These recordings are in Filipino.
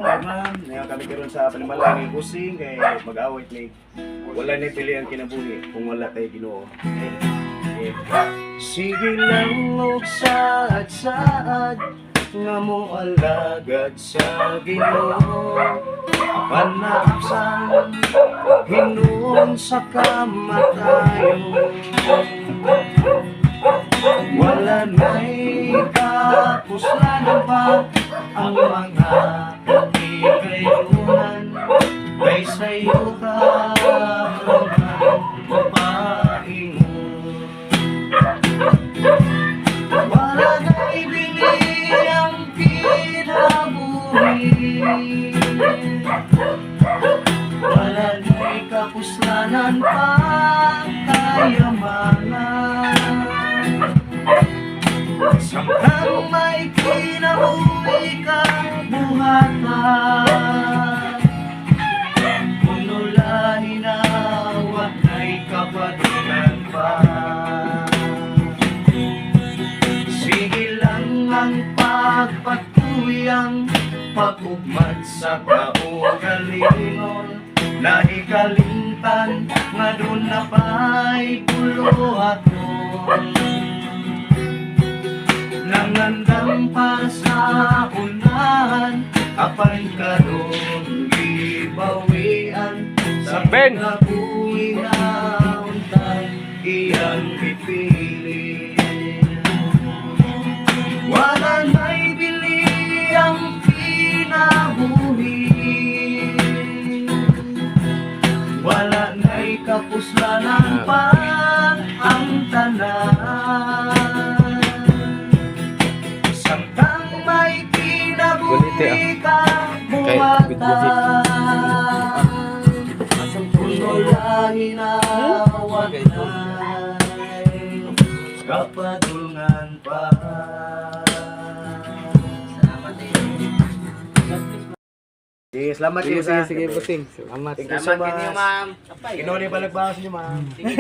Ma'am, ngayon kami karon sa panimalay ng busing kay mag-awit ni wala ni pili ang kinabuhi kung wala tayo Ginoo. Sige lang og saad-saad nga mo alagad sa Ginoo. Panapsan hinuon sa kamatayon. Wala na'y kapuslanan pa ang mga kagigayunan ay sa'yo ka mapaingon. Wala na'y bili ang kinabuhi, wala na'y kapuslanan pa kayamanan. Samtang may kinabuhi kang buhatan, unulahin na wag na'y kapatulan pa. Sige lang ang pagpatuyang pag-ugmad sa kaugalingon, na ikalimtan nga doon na pa'y puluhaton. Nangandang para sa unahan, apay karong gibawian sa pinabuhi na untay iyang pipili. Wala na'y bili ang kinabuhi, wala na'y kapuslanan pa ang tanan. Samtang may kinabuhi kang buwatan, unulahin na wag na'y kapadungan pa. Sige, salamat kayo sa... Sige, busing. Salamat. Thank you so much. Salamat kayo, ma'am. Ginoo ni balagbawas niyo, ma'am. Sige.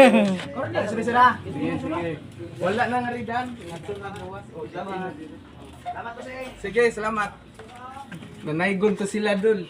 Sige, sila. Sige, sige. Wala na nga ridan. Ngadto na buwas. Salamat. Salamat po, sir. Sige, salamat. Nanaygon to sila dul.